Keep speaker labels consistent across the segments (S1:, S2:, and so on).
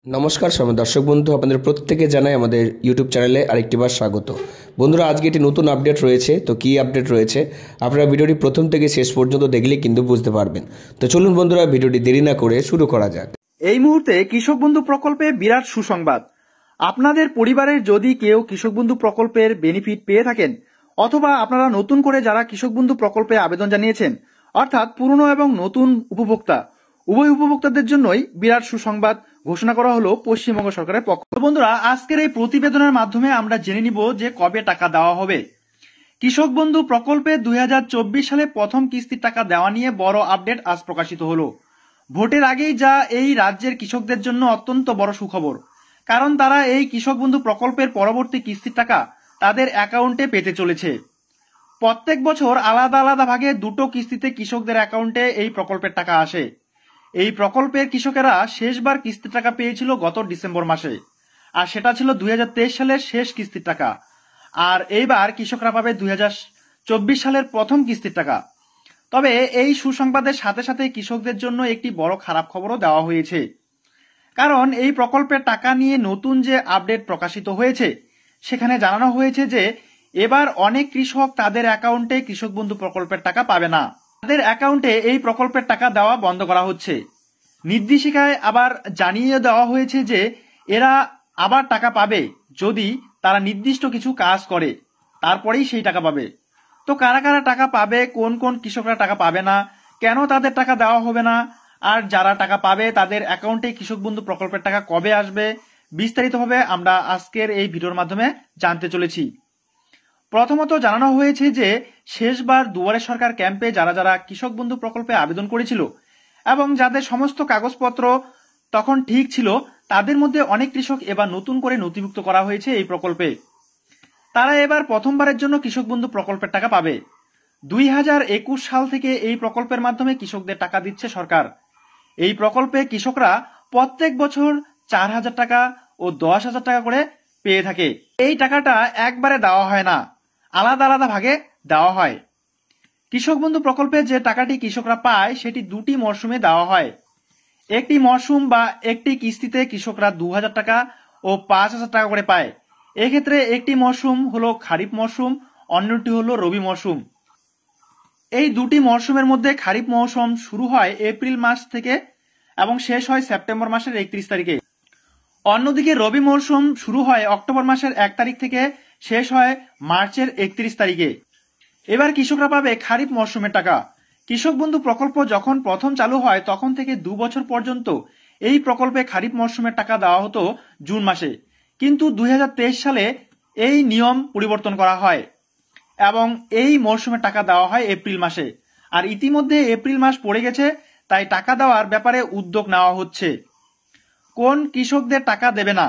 S1: নমস্কার সময় দর্শক বন্ধু, আপনাদের প্রত্যেকে জানাই আমাদের ইউটিউব চ্যানেলে আরেকটিবার স্বাগত। বন্ধুরা, আজকে একটি নতুন আপডেট রয়েছে। তো কী আপডেট রয়েছে আপনারা ভিডিওটি প্রথম থেকে শেষ পর্যন্ত দেখলেই কিন্তু বুঝতে পারবেন। তো চলুন বন্ধুরা, ভিডিওটি দেরি না করে শুরু করা যাক।
S2: এই মুহূর্তে কৃষক বন্ধু প্রকল্পে বিরাট সুসংবাদ। আপনাদের পরিবারের যদি কেউ কৃষক বন্ধু প্রকল্পের বেনিফিট পেয়ে থাকেন, অথবা আপনারা নতুন করে যারা কৃষক বন্ধু প্রকল্পে আবেদন জানিয়েছেন, অর্থাৎ পুরনো এবং নতুন উপভোক্তা উভয় উপভোক্তাদের জন্যই বিরাট সুসংবাদ ঘোষণা করা হলো পশ্চিমবঙ্গ সরকারের পক্ষ। বন্ধুরা, আজকের এই প্রতিবেদনের মাধ্যমে আমরা জেনে নিব যে কবে টাকা দেওয়া হবে। কৃষক বন্ধু প্রকল্পে 2024 সালে প্রথম কিস্তির টাকা দেওয়া নিয়ে বড় আপডেট আজ প্রকাশিত হলো। ভোটের আগেই যা এই রাজ্যের কৃষকদের জন্য অত্যন্ত বড় সুখবর, কারণ তারা এই কৃষক বন্ধু প্রকল্পের পরবর্তী কিস্তির টাকা তাদের অ্যাকাউন্টে পেতে চলেছে। প্রত্যেক বছর আলাদা আলাদা ভাগে দুটো কিস্তিতে কৃষকদের অ্যাকাউন্টে এই প্রকল্পের টাকা আসে। এই প্রকল্পের কৃষকেরা শেষবার কিস্তির টাকা পেয়েছিল গত ডিসেম্বর মাসে, আর সেটা ছিল 2023 সালের শেষ কিস্তির টাকা। আর এইবার কৃষকরা পাবে 2024 সালের প্রথম কিস্তির টাকা। তবে এই সুসংবাদের সাথে সাথে কৃষকদের জন্য একটি বড় খারাপ খবরও দেওয়া হয়েছে, কারণ এই প্রকল্পের টাকা নিয়ে নতুন যে আপডেট প্রকাশিত হয়েছে সেখানে জানানো হয়েছে যে এবার অনেক কৃষক তাদের অ্যাকাউন্টে কৃষক বন্ধু প্রকল্পের টাকা পাবে না। তাদের অ্যাকাউন্টে এই প্রকল্পের টাকা দেওয়া বন্ধ করা হচ্ছে। নির্দেশিকায় আবার জানিয়ে দেওয়া হয়েছে যে এরা আবার টাকা পাবে যদি তারা নির্দিষ্ট কিছু কাজ করে, তারপরেই সেই টাকা পাবে। তো কারা কারা টাকা পাবে, কোন কোন কৃষকরা টাকা পাবে না, কেন তাদের টাকা দেওয়া হবে না, আর যারা টাকা পাবে তাদের অ্যাকাউন্টে কৃষক বন্ধু প্রকল্পের টাকা কবে আসবে, বিস্তারিতভাবে আমরা আজকের এই ভিডিওর মাধ্যমে জানতে চলেছি। প্রথমত জানানো হয়েছে যে শেষবার দুয়ারে সরকার ক্যাম্পে যারা যারা কৃষক বন্ধু প্রকল্পে আবেদন করেছিল এবং যাদের সমস্ত কাগজপত্র তখন ঠিক ছিল, তাদের মধ্যে অনেক কৃষক এবার নতুন করে নথিভুক্ত করা হয়েছে এই প্রকল্পে। তারা এবার প্রথমবারের জন্য কৃষক বন্ধু প্রকল্পের টাকা পাবে। 2021 সাল থেকে এই প্রকল্পের মাধ্যমে কৃষকদের টাকা দিচ্ছে সরকার। এই প্রকল্পে কৃষকরা প্রত্যেক বছর 4,000 টাকা ও 10,000 টাকা করে পেয়ে থাকে। এই টাকাটা একবারে দেওয়া হয় না, আলাদা আলাদা ভাগে দেওয়া হয়। কৃষক বন্ধু প্রকল্পে যে টাকাটি কৃষকরা পায় সেটি দুটি মরশুমে দেওয়া হয়। একটি মরশুম বা একটি কিস্তিতে কৃষকরা 2,000 টাকা ও 5,000 টাকা করে পায়। এক্ষেত্রে একটি মরশুম হলো খারিফ মরশুম, অন্যটি হলো রবি মরশুম। এই দুটি মরশুমের মধ্যে খারিফ মৌসুম শুরু হয় এপ্রিল মাস থেকে এবং শেষ হয় সেপ্টেম্বর মাসের 31 তারিখে। অন্যদিকে রবি মরশুম শুরু হয় অক্টোবর মাসের 1 তারিখ থেকে শেষ হয় মার্চের 31 তারিখে। এবার কৃষকরা পাবে খারিফ মরশুমের টাকা। কৃষক বন্ধু প্রকল্প যখন প্রথম চালু হয় তখন থেকে 2 বছর পর্যন্ত এই প্রকল্পে খারিফ মরশুমের টাকা দেওয়া হতো জুন মাসে, কিন্তু 2023 সালে এই নিয়ম পরিবর্তন করা হয় এবং এই মরশুমে টাকা দেওয়া হয় এপ্রিল মাসে। আর ইতিমধ্যে এপ্রিল মাস পড়ে গেছে, তাই টাকা দেওয়ার ব্যাপারে উদ্যোগ নেওয়া হচ্ছে। কোন কৃষকদের টাকা দেবে না,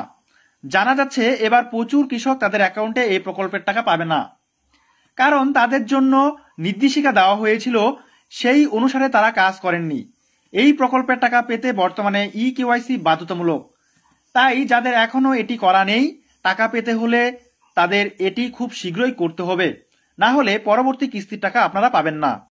S2: জানা যাচ্ছে এবার প্রচুর কৃষক তাদের অ্যাকাউন্টে এই প্রকল্পের টাকা পাবে না, কারণ তাদের জন্য নির্দেশিকা দেওয়া হয়েছিল, সেই অনুসারে তারা কাজ করেননি। এই প্রকল্পের টাকা পেতে বর্তমানে EKYC বাধ্যতামূলক। তাই যাদের এখনো এটি করা নেই, টাকা পেতে হলে তাদের এটি খুব শীঘ্রই করতে হবে, না হলে পরবর্তী কিস্তির টাকা আপনারা পাবেন না।